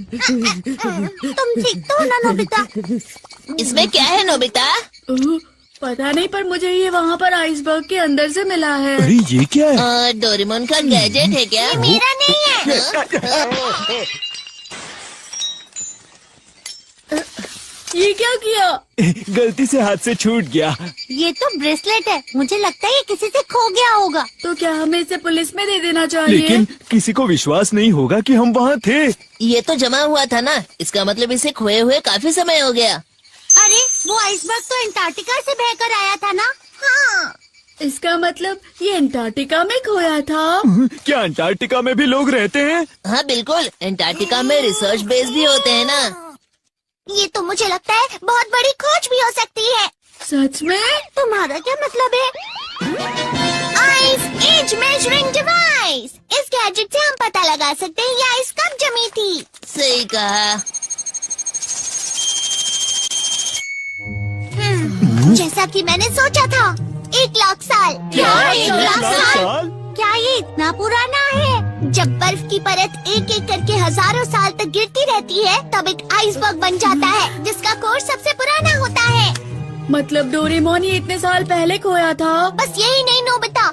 तुम ठीक तो हो ना नोबिता? इसमें क्या है नोबिता? पता नहीं, पर मुझे ये वहाँ पर आइसबर्ग के अंदर से मिला है। अरे ये क्या है? डोरेमोन का गैजेट है क्या? ये मेरा नहीं है। ये क्या किया? गलती से हाथ से छूट गया। ये तो ब्रेसलेट है, मुझे लगता है ये किसी से खो गया होगा। तो क्या हमें इसे पुलिस में दे देना चाहिए? लेकिन किसी को विश्वास नहीं होगा कि हम वहाँ थे। ये तो जमा हुआ था ना, इसका मतलब इसे खोए हुए काफी समय हो गया। अरे वो आइसबर्ग तो अंटार्कटिका से बहकर आया था ना? हाँ। इसका मतलब ये अंटार्कटिका में खोया था। क्या अंटार्कटिका में भी लोग रहते हैं? हाँ बिल्कुल, अंटार्कटिका में रिसर्च बेस भी होते हैं ना। ये तो मुझे लगता है बहुत बड़ी खोज भी हो सकती है। सच में? तुम्हारा क्या मतलब है? Ice age measuring device. इस गैजेट से हम पता लगा सकते हैं ये आइस कब जमी थी। सही कहा। जैसा कि मैंने सोचा था, 1 लाख साल। क्या? 1 लाख साल? क्या ये इतना पुराना है? जब बर्फ की परत एक एक करके हजारों साल तक गिरती रहती है, तब एक आइसबर्ग बन जाता है, जिसका कोर सबसे पुराना होता है। मतलब डोरेमोन ये इतने साल पहले खोया था? बस यही नहीं नोबिता,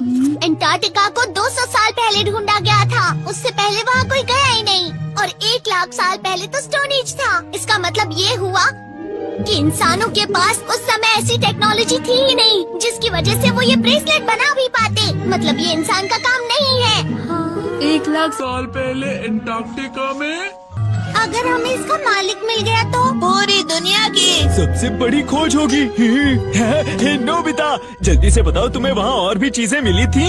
अंटार्कटिका को 200 साल पहले ढूंढा गया था। उससे पहले वहाँ कोई गया ही नहीं। और 1 लाख साल पहले तो स्टोन एज था। इसका मतलब ये हुआ कि इंसानों के पास उस समय ऐसी टेक्नोलॉजी थी ही नहीं, जिसकी वजह से वो ये ब्रेसलेट बना भी पाते। मतलब ये इंसान का काम नहीं है। 1 लाख साल पहले अंटार्कटिका में अगर हमें इसका मालिक मिल गया तो? पूरी दुनिया की सबसे बड़ी खोज होगी। नोबिता, जल्दी से बताओ, तुम्हें वहाँ और भी चीजें मिली थी?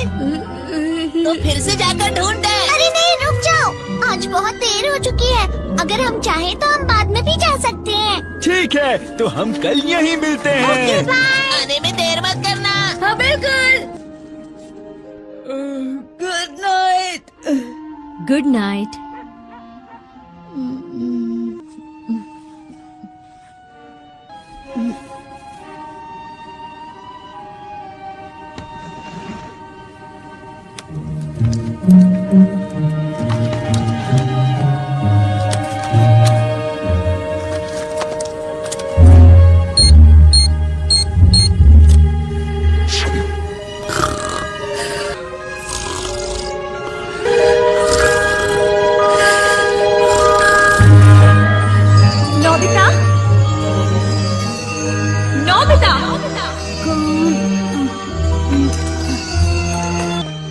तो फिर से जाकर ढूंढते हैं। अरे नहीं, रुक जाओ, आज बहुत देर हो चुकी है। अगर हम चाहें तो हम बाद में भी जा सकते हैं। ठीक है, तो हम कल यहीं मिलते हैं। आने में देर मत करना। हाँ बिल्कुल। Good night. Good night.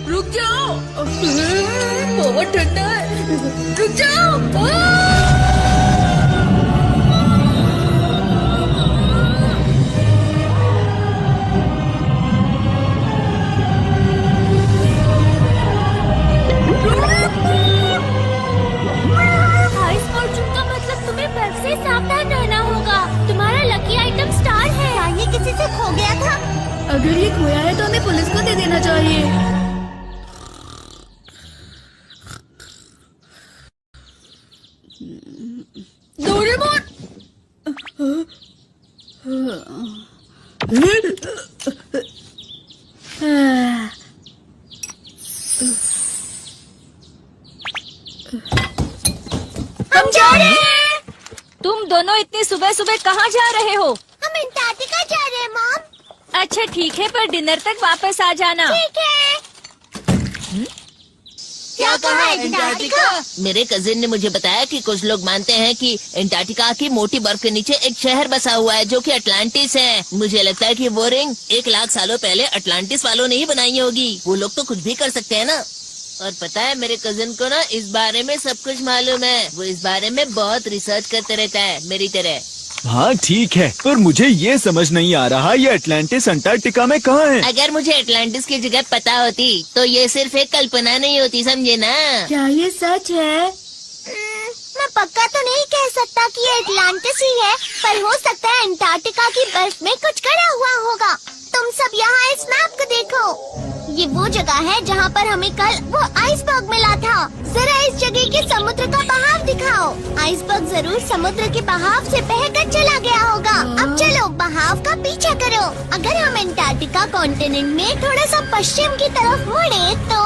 रुक जाओ, बहुत ठंडा है। रुक जाओ। आइस फॉर्चून का मतलब तुम्हें बर्फ से सावधान रहना होगा। तुम्हारा लकी आइटम स्टार है। क्या ये किसी से खो गया था? अगर ये खोया है तो हमें पुलिस को दे देना चाहिए। डोरेमोन! हम जा रहे हैं। तुम दोनों इतनी सुबह सुबह कहाँ जा रहे हो? हम अंटार्कटिका जा रहे हैं मॉम। अच्छा ठीक है, पर डिनर तक वापस आ जाना। ठीक है। क्या कहा है अंटार्कटिका? मेरे कजिन ने मुझे बताया कि कुछ लोग मानते हैं कि अंटार्कटिका की मोटी बर्फ के नीचे एक शहर बसा हुआ है जो कि अटलांटिस है। मुझे लगता है कि वो रिंग 1 लाख सालों पहले अटलांटिस वालों ने ही बनाई होगी। वो लोग तो कुछ भी कर सकते हैं ना। और पता है, मेरे कजिन को ना इस बारे में सब कुछ मालूम है। वो इस बारे में बहुत रिसर्च करते रहता है, मेरी तरह। हाँ ठीक है, पर मुझे ये समझ नहीं आ रहा, ये अटलांटिस अंटार्कटिका में कहाँ है? अगर मुझे अटलांटिस की जगह पता होती तो ये सिर्फ एक कल्पना नहीं होती, समझे ना? क्या ये सच है? मैं पक्का तो नहीं कह सकता कि ये अटलांटिस ही है, पर हो सकता है अंटार्कटिका की बर्फ में कुछ गड़ा हुआ होगा। तुम सब यहाँ इस मैप को देखो। ये वो जगह है जहाँ पर हमें कल वो आइसबर्ग मिला था। जरा इस जगह के समुद्र का बहाव दिखाओ। आइसबर्ग जरूर समुद्र के बहाव से बहकर चला गया होगा। अब चलो बहाव का पीछा करो। अगर हम अंटार्कटिका कॉन्टिनेंट में थोड़ा सा पश्चिम की तरफ मुड़े तो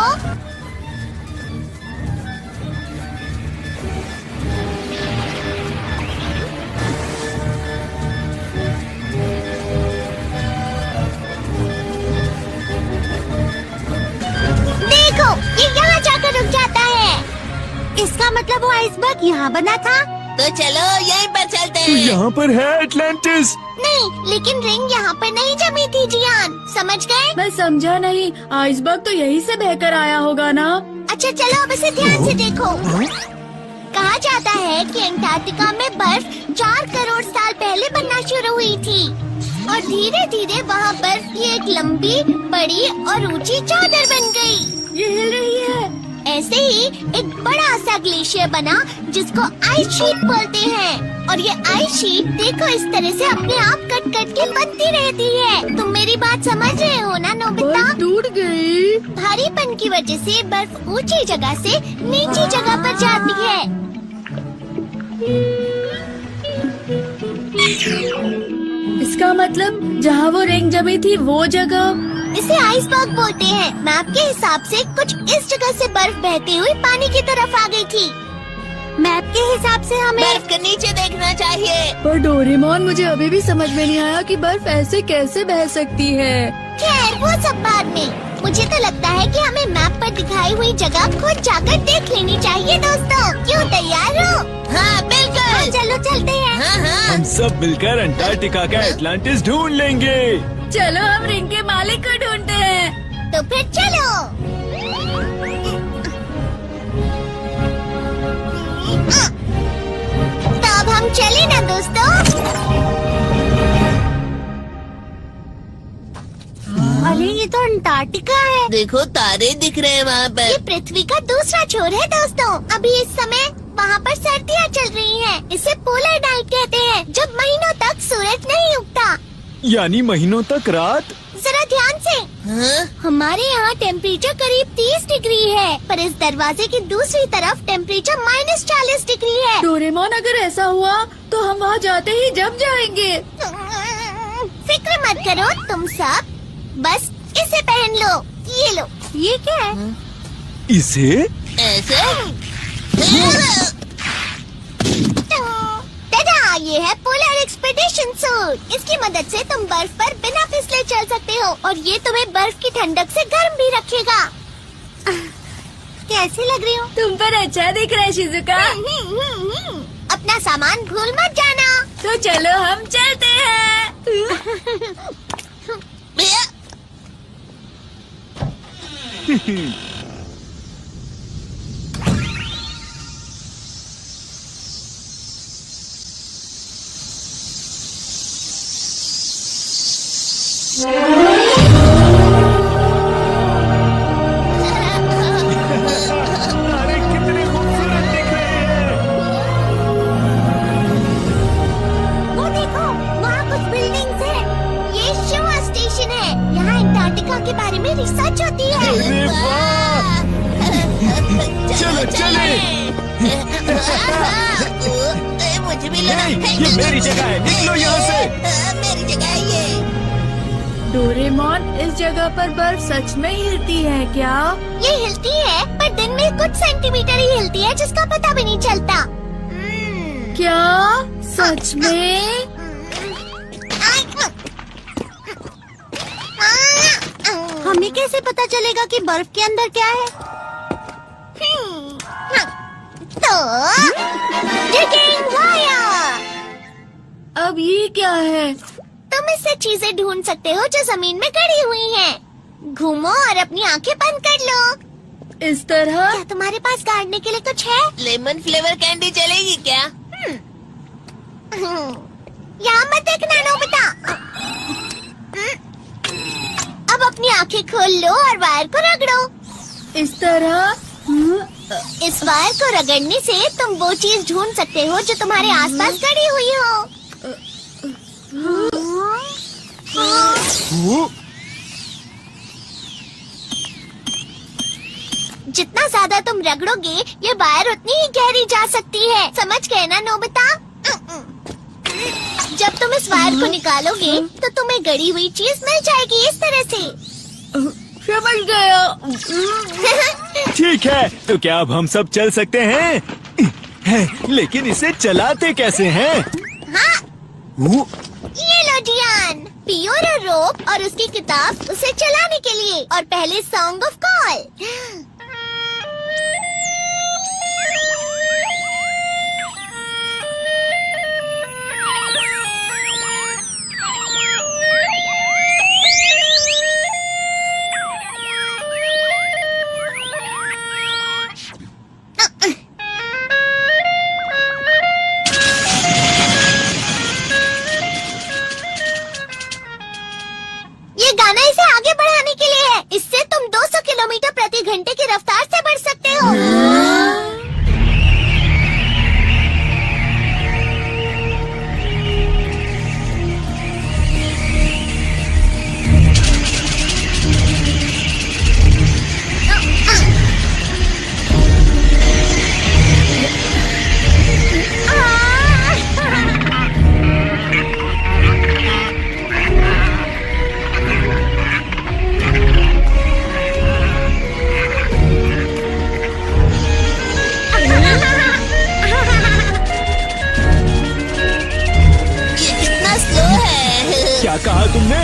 मतलब वो आइसबर्ग यहाँ बना था? तो चलो यहीं पर चलते तो हैं। यहाँ पर है एटलांटिस। नहीं, लेकिन रिंग यहाँ पर नहीं जमी थी जियान, समझ गए? मैं समझा नहीं, आइसबर्ग तो यहीं से बहकर आया होगा ना। अच्छा चलो अब इसे ध्यान से देखो। कहा जाता है कि अंटार्कटिका में बर्फ 4 करोड़ साल पहले बनना शुरू हुई थी और धीरे धीरे वहाँ बर्फ की एक लंबी, बड़ी और ऊंची चादर बन गई। ये हिल रही है। ऐसे ही एक बड़ा सा ग्लेशियर बना जिसको आइस शीट बोलते हैं और ये आइस शीट देखो इस तरह से अपने आप कट कट के बनती रहती है। तुम मेरी बात समझ रहे हो ना नोबिता? बर्फ टूट गई। भारीपन की वजह से बर्फ ऊंची जगह से नीची जगह पर जाती है। इसका मतलब जहाँ वो रिंग जमी थी वो जगह। इसे आइसबर्ग बोलते हैं। मैप के हिसाब से कुछ इस जगह से बर्फ बहती हुई पानी की तरफ आ गई थी। मैप के हिसाब से हमें बर्फ के नीचे देखना चाहिए। पर डोरेमोन, मुझे अभी भी समझ में नहीं आया कि बर्फ ऐसे कैसे बह सकती है। खैर वो सब बाद में। मुझे तो लगता है कि हमें मैप पर दिखाई हुई जगह खुद जाकर देख लेनी चाहिए दोस्तों। क्यों, तैयार हो? हाँ बिल्कुल। चलो चलते हैं। हाँ। हम सब मिलकर अंटार्कटिका का एटलांटिस ढूंढ लेंगे। चलो हम रिंग के मालिक को ढूंढते हैं। तो फिर चलो। तो अब हम चले ना दोस्तों। अरे ये तो अंटार्कटिका है। देखो तारे दिख रहे हैं वहाँ ये पर। पृथ्वी का दूसरा छोर है दोस्तों। अभी इस समय वहाँ पर सर्दियाँ चल रही हैं। इसे पोलर नाइट कहते हैं, जब महीनों तक सूरज नहीं उगता। यानी महीनों तक रात। जरा ध्यान से। हाँ? हमारे यहाँ टेम्परेचर करीब 30 डिग्री है, पर इस दरवाजे की दूसरी तरफ टेम्परेचर -40 डिग्री है। डोरेमोन, अगर ऐसा हुआ तो हम वहाँ जाते ही जम जाएंगे। फिक्र मत करो तुम सब, बस इसे पहन लो। ये लो। ये क्या है? इसे ऐसे? दादा, ये है पोलर एक्सपेडिशन सूट। इसकी मदद से तुम बर्फ पर बिना फिसले चल सकते हो और ये तुम्हें बर्फ की ठंडक से गर्म भी रखेगा। कैसी लग रही हो? तुम पर अच्छा दिख रहा है शिजुका। अपना सामान भूल मत जाना। तो चलो हम चलते हैं। भैया अरे कितने खूबसूरत दिख रहे हैं। वो देखो, वहाँ कुछ बिल्डिंग्स हैं। ये शिवा स्टेशन है। यहाँ अंटार्कटिका के बारे में रिसर्च होती है। अरे वाह। चलो चले। मुझे भी लगा। नहीं, ये मेरी जगह है, निकलो यहाँ से। मेरी जगह है ये। डोरेमोन, इस जगह पर बर्फ सच में हिलती है क्या? ये हिलती है, पर दिन में कुछ सेंटीमीटर ही हिलती है, जिसका पता भी नहीं चलता। क्या सच में? हमें कैसे पता चलेगा कि बर्फ के अंदर क्या है? तो डिगिंग वायर। अब ये क्या है? तुम इससे चीजें ढूंढ सकते हो जो जमीन में गड़ी हुई हैं। घूमो और अपनी आंखें बंद कर लो। इस तरह? क्या तुम्हारे पास गाड़ने के लिए कुछ है? लेमन फ्लेवर कैंडी चलेगी क्या? यहाँ मत देखना नोबिता। अब अपनी आंखें खोल लो और वायर को रगड़ो। इस तरह? इस वायर को रगड़ने से तुम वो चीज ढूंढ सकते हो जो तुम्हारे आसपास गड़ी हुई हो। वो जितना ज्यादा तुम रगड़ोगे, ये वायर उतनी ही गहरी जा सकती है। समझ गए ना नोबिता? जब तुम इस वायर को निकालोगे तो तुम्हें गड़ी हुई चीज मिल जाएगी इस तरह से। समझ गया। ठीक है, तो क्या अब हम सब चल सकते हैं? लेकिन इसे चलाते कैसे हैं? हाँ, वो ये लो जियान, पियोर और रोप और उसकी किताब उसे चलाने के लिए। और पहले सॉन्ग ऑफ कॉल। तुमने?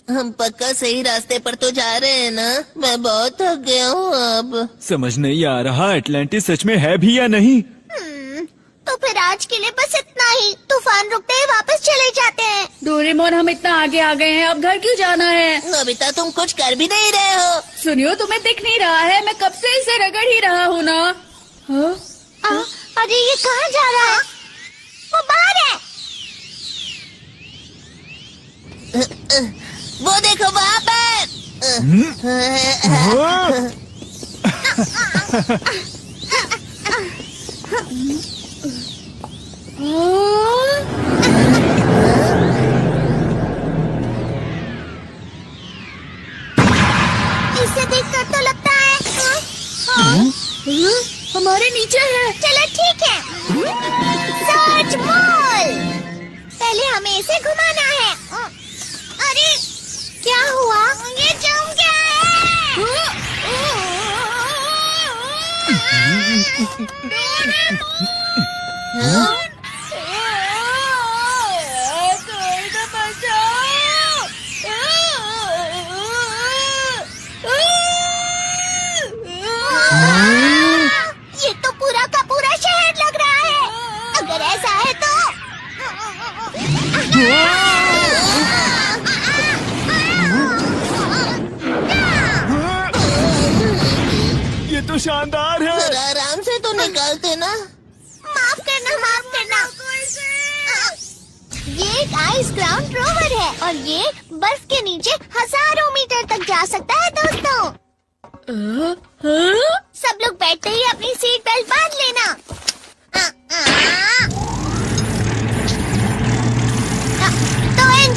हम पक्का सही रास्ते पर तो जा रहे हैं ना? मैं बहुत थक गया हूँ अब। समझ नहीं आ रहा एटलांटिस सच में है भी या नहीं। तो फिर आज के लिए बस इतना ही। तूफान रुकते ही वापस चले जाते हैं। डोरेमोन, हम इतना आगे आ गए हैं, अब घर क्यों जाना है? नोबिता, तुम कुछ कर भी नहीं रहे हो। सुनियो, तुम्हें दिख नहीं रहा है? मैं कब से इसे रगड़ ही रहा हूँ ना। हाँ? अरे ये कहाँ जा रहा है? वो बाहर है। वो देखो वहाँ पर। इसे देखकर तो लगता है हमारे नीचे है। चलो ठीक है। Search mall. पहले हमें इसे घुमाना है। अरे क्या हुआ? ये जम गया है। ये तो पूरा का पूरा शहर लग रहा है। अगर ऐसा है तो ये तो शानदार है। थोड़ा आराम से तो निकालते ना। माफ करना, माफ करना। ये एक आइस ग्राउंड रोवर है और ये बर्फ के नीचे हजारों मीटर तक जा सकता है दोस्तों। सब लोग बैठते ही अपनी सीट बेल्ट बांध लेना।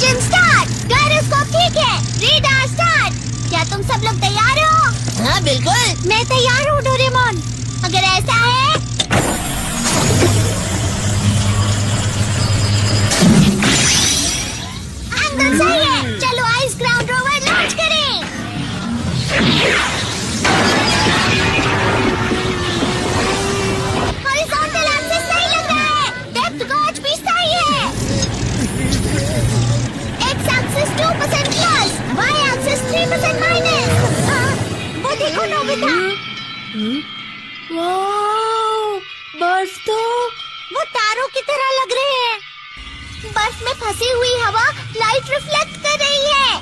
इंजन स्टार्ट, गायरोस्कोप ठीक है, रेडार स्टार्ट। क्या तुम सब लोग तैयार हो? हाँ बिल्कुल। मैं तैयार हूँ डोरेमोन। अगर ऐसा है एंगल सही है, चलो आइस ग्राउंड रोवर लॉन्च करें। हॉरिजॉन्टल एक्सिस सही लग रहा है, डेप्थ गॉज भी सही है। X axis 2% plus, Y axis 3% minus. वो देखो नोबिता, वाओ, बर्फ तो वो तारों की तरह लग रहे हैं। बर्फ में फंसी हुई हवा लाइट रिफ्लेक्ट कर रही है।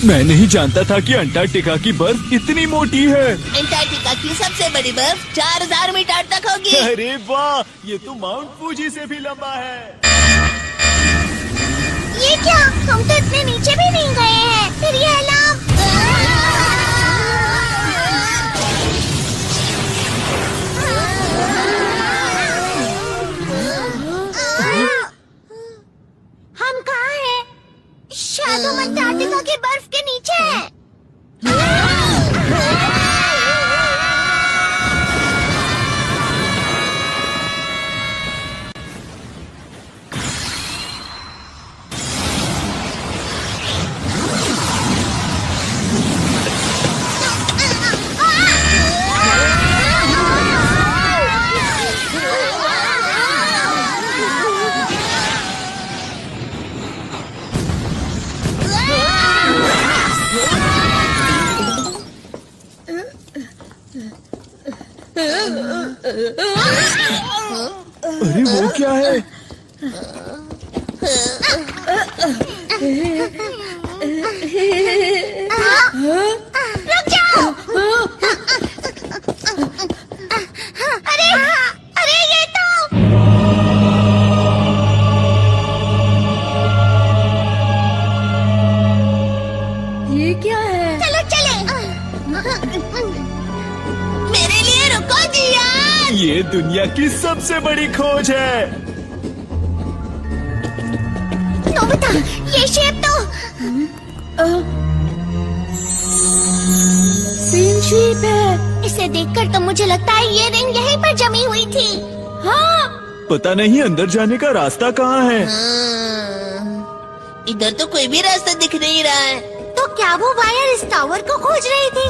मैं नहीं जानता था कि अंटार्कटिका की बर्फ इतनी मोटी है। अंटार्कटिका की सबसे बड़ी बर्फ 4000 मीटर तक होगी। अरे वाह, ये तो माउंट फूजी से भी लंबा है। ये क्या, हम तो इतने नीचे भी नहीं गए हैं। फिर ये अलार्म। हम कहाँ हैं? शायद हम अंटार्कटिका की बर्फ के नीचे हैं। अरे वो क्या है? रुक जाओ। अरे अरे ये तो ये क्या है? चलो चले। मेरे लिए रुको जियान। ये दुनिया की सबसे बड़ी खोज है। नोबिता, ये शेप तो सेम शेप है। इसे देखकर तो मुझे लगता है ये रिंग यहीं पर जमी हुई थी। हाँ, पता नहीं अंदर जाने का रास्ता कहाँ है। इधर तो कोई भी रास्ता दिख नहीं रहा है। तो क्या वो वायर इस टावर को खोज रही थी?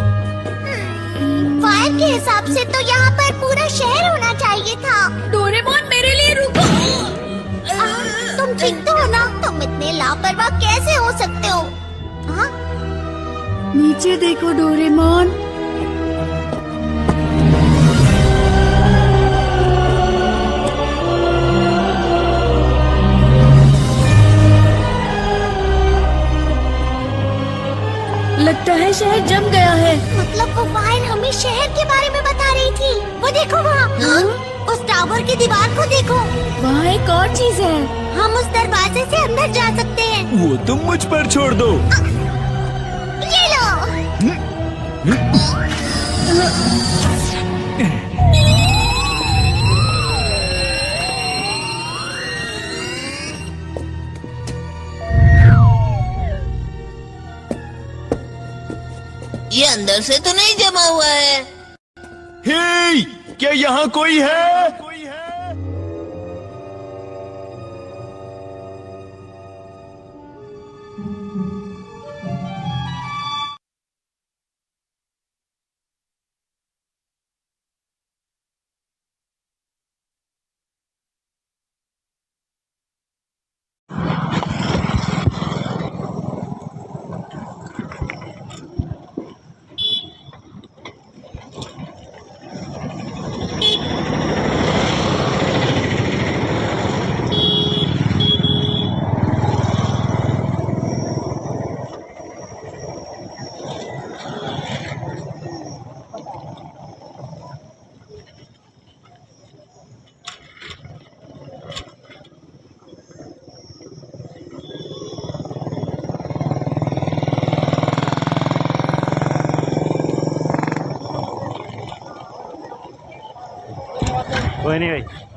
वायर के हिसाब से तो यहाँ पर पूरा शहर होना चाहिए था। डोरेमोन मेरे लिए रुको। तुम ठीक तो हो ना? तुम इतने लापरवाह कैसे हो सकते हो? हाँ? नीचे देखो डोरेमोन। लगता है शहर जम गया है। मतलब वो वायर हमें शहर के बारे में बता रही थी। वो देखो वहाँ, उस टावर की दीवार को देखो। वहाँ एक और चीज है। हम उस दरवाजे से अंदर जा सकते हैं। वो तुम मुझ पर छोड़ दो। ये लो। ये अंदर से तो नहीं जमा हुआ है। हे, क्या यहाँ कोई है? नहीं भाई।